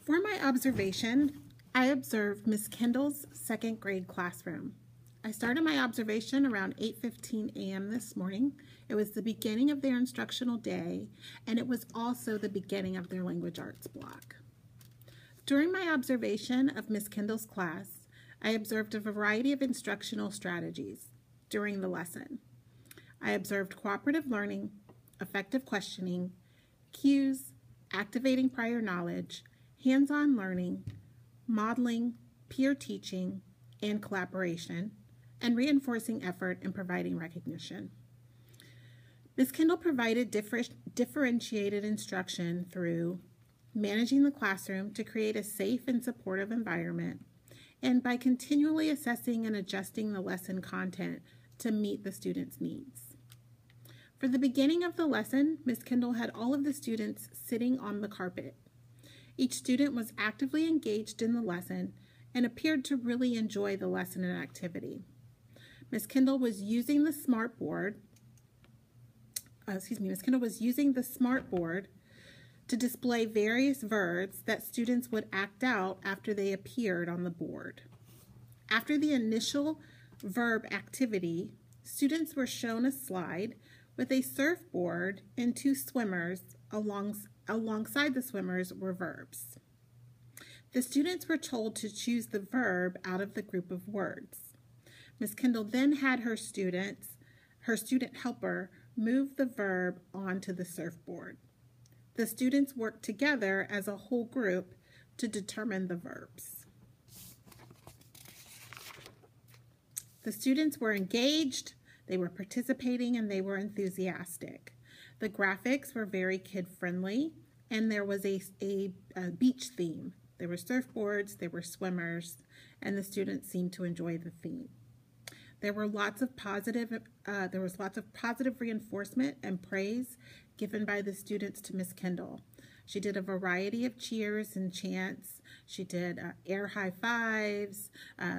For my observation, I observed Miss Kendall's second grade classroom. I started my observation around 8:15 a.m. this morning. It was the beginning of their instructional day, and it was also the beginning of their language arts block. During my observation of Miss Kendall's class, I observed a variety of instructional strategies during the lesson. I observed cooperative learning, effective questioning, cues, activating prior knowledge, hands-on learning, modeling, peer teaching, and collaboration, and reinforcing effort and providing recognition. Ms. Kendall provided differentiated instruction through managing the classroom to create a safe and supportive environment, and by continually assessing and adjusting the lesson content to meet the students' needs. For the beginning of the lesson, Ms. Kendall had all of the students sitting on the carpet. Each student was actively engaged in the lesson and appeared to really enjoy the lesson and activity. Ms. Kendall was using the smartboard to display various verbs that students would act out after they appeared on the board. After the initial verb activity, students were shown a slide with a surfboard and two swimmers. Alongside the swimmers were verbs. The students were told to choose the verb out of the group of words. Ms. Kendall then had her student helper move the verb onto the surfboard. The students worked together as a whole group to determine the verbs. The students were engaged, they were participating, and they were enthusiastic. The graphics were very kid-friendly, and there was a beach theme. There were surfboards, there were swimmers, and the students seemed to enjoy the theme. There was lots of positive reinforcement and praise given by the students to Miss Kendall. She did a variety of cheers and chants. She did air high fives.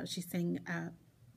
She sang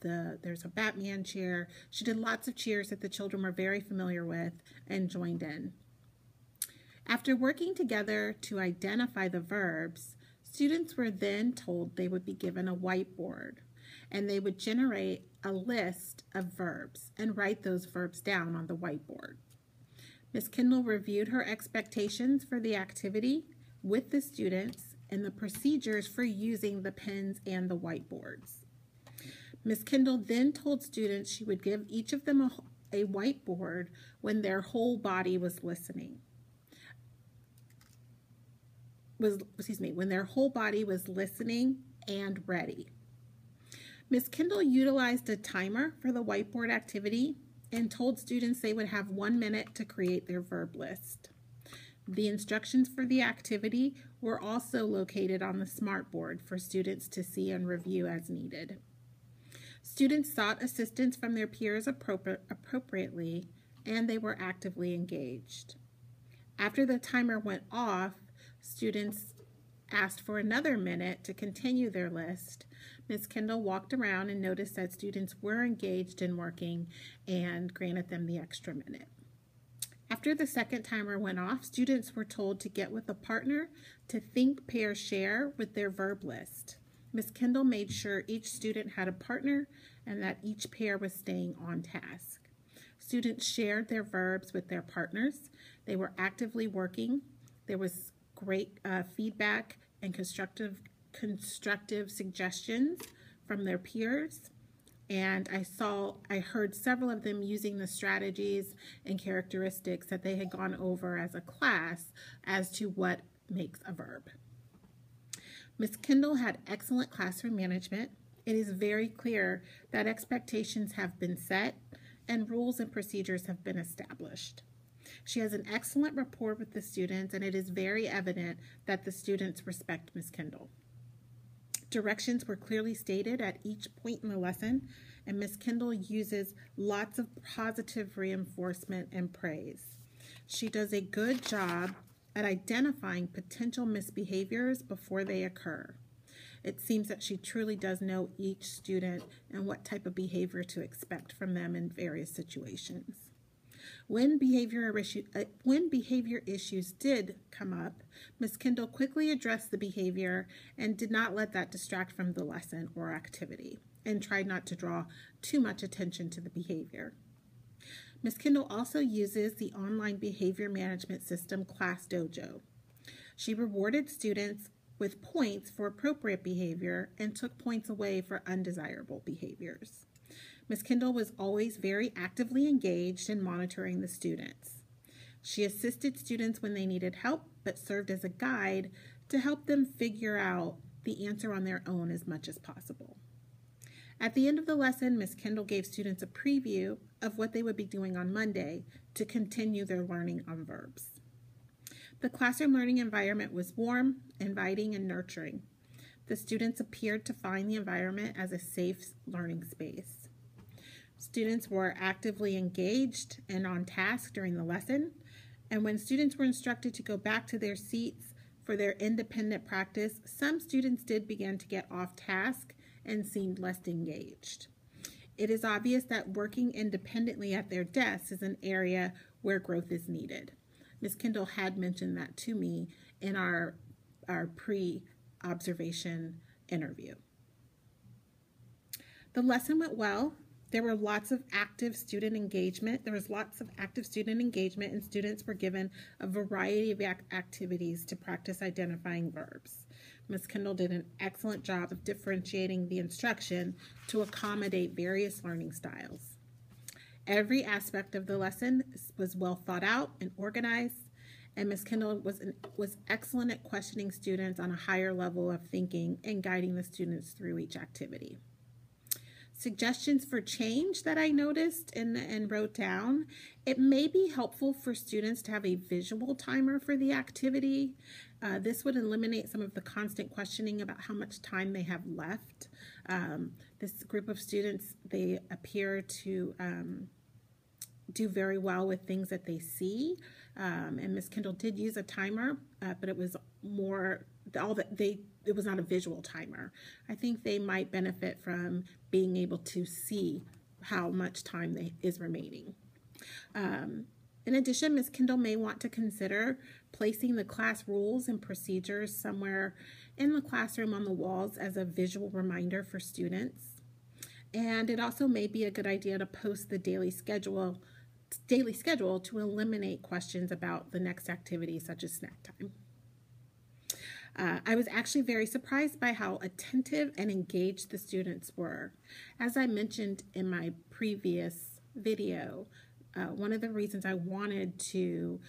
there's a Batman cheer. She did lots of cheers that the children were very familiar with and joined in. After working together to identify the verbs, students were then told they would be given a whiteboard, and they would generate a list of verbs and write those verbs down on the whiteboard. Ms. Kendall reviewed her expectations for the activity with the students and the procedures for using the pens and the whiteboards. Ms. Kendall then told students she would give each of them a whiteboard when their whole body was listening. When their whole body was listening and ready. Ms. Kendall utilized a timer for the whiteboard activity and told students they would have 1 minute to create their verb list. The instructions for the activity were also located on the smartboard for students to see and review as needed. Students sought assistance from their peers appropriately, and they were actively engaged. After the timer went off, students asked for another minute to continue their list. Ms. Kendall walked around and noticed that students were engaged in working and granted them the extra minute. After the second timer went off, students were told to get with a partner to think, pair, share with their verb list. Ms. Kendall made sure each student had a partner and that each pair was staying on task. Students shared their verbs with their partners. They were actively working. There was great feedback and constructive suggestions from their peers. And I heard several of them using the strategies and characteristics that they had gone over as a class as to what makes a verb. Ms. Kendall had excellent classroom management. It is very clear that expectations have been set and rules and procedures have been established. She has an excellent rapport with the students, and it is very evident that the students respect Ms. Kendall. Directions were clearly stated at each point in the lesson, and Ms. Kendall uses lots of positive reinforcement and praise. She does a good job at identifying potential misbehaviors before they occur. It seems that she truly does know each student and what type of behavior to expect from them in various situations. When behavior issues did come up, Ms. Kendall quickly addressed the behavior and did not let that distract from the lesson or activity, and tried not to draw too much attention to the behavior. Ms. Kendall also uses the online behavior management system ClassDojo. She rewarded students with points for appropriate behavior and took points away for undesirable behaviors. Ms. Kendall was always very actively engaged in monitoring the students. She assisted students when they needed help, but served as a guide to help them figure out the answer on their own as much as possible. At the end of the lesson, Ms. Kendall gave students a preview of what they would be doing on Monday to continue their learning on verbs. The classroom learning environment was warm, inviting, and nurturing. The students appeared to find the environment as a safe learning space. Students were actively engaged and on task during the lesson, and when students were instructed to go back to their seats for their independent practice, some students did begin to get off task and seemed less engaged. It is obvious that working independently at their desks is an area where growth is needed. Ms. Kendall had mentioned that to me in our pre-observation interview. The lesson went well. There was lots of active student engagement, and students were given a variety of activities to practice identifying verbs. Ms. Kendall did an excellent job of differentiating the instruction to accommodate various learning styles. Every aspect of the lesson was well thought out and organized, and Ms. Kendall was excellent at questioning students on a higher level of thinking and guiding the students through each activity. Suggestions for change that I noticed and wrote down: it may be helpful for students to have a visual timer for the activity. This would eliminate some of the constant questioning about how much time they have left. This group of students, they appear to do very well with things that they see, and Ms. Kendall did use a timer, but it was it was not a visual timer. I think they might benefit from being able to see how much time is remaining. In addition, Ms. Kendall may want to consider placing the class rules and procedures somewhere in the classroom on the walls as a visual reminder for students. And it also may be a good idea to post the daily schedule to eliminate questions about the next activity, such as snack time. I was actually very surprised by how attentive and engaged the students were. As I mentioned in my previous video, one of the reasons I wanted to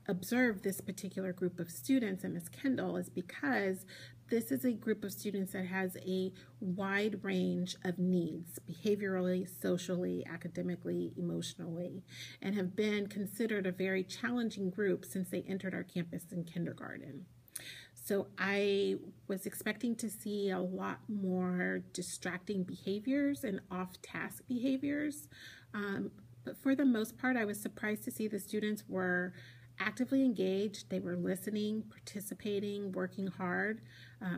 observe this particular group of students and Ms. Kendall is because this is a group of students that has a wide range of needs, behaviorally, socially, academically, emotionally, and have been considered a very challenging group since they entered our campus in kindergarten. So I was expecting to see a lot more distracting behaviors and off-task behaviors, but for the most part, I was surprised to see the students were actively engaged. They were listening, participating, working hard,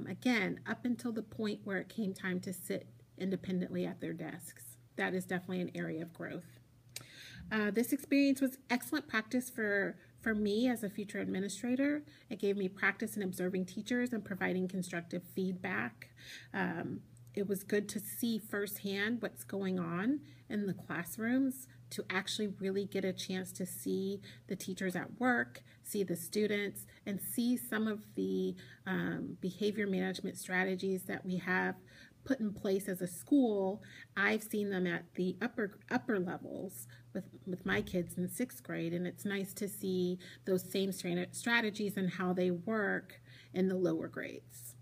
again, up until the point where it came time to sit independently at their desks. That is definitely an area of growth. This experience was excellent practice for me as a future administrator. It gave me practice in observing teachers and providing constructive feedback. It was good to see firsthand what's going on in the classrooms, to actually really get a chance to see the teachers at work, see the students, and see some of the behavior management strategies that we have put in place as a school. I've seen them at the upper levels with my kids in 6th grade, and it's nice to see those same strategies and how they work in the lower grades.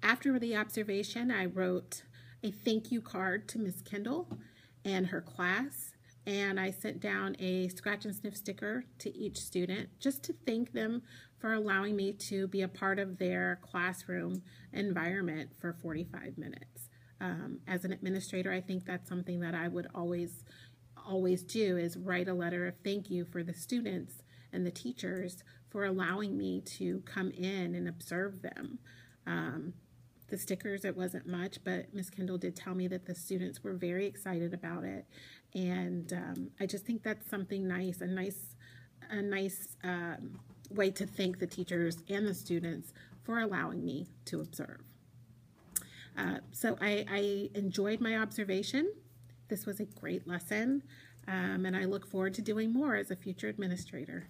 After the observation, I wrote a thank you card to Ms. Kendall and her class, and I sent down a scratch and sniff sticker to each student just to thank them for allowing me to be a part of their classroom environment for 45 minutes. As an administrator, I think that's something that I would always do, is write a letter of thank you for the students and the teachers for allowing me to come in and observe them. The stickers, it wasn't much, but Ms. Kendall did tell me that the students were very excited about it And I just think that's something nice, a nice way to thank the teachers and the students for allowing me to observe. So I enjoyed my observation. This was a great lesson, and I look forward to doing more as a future administrator.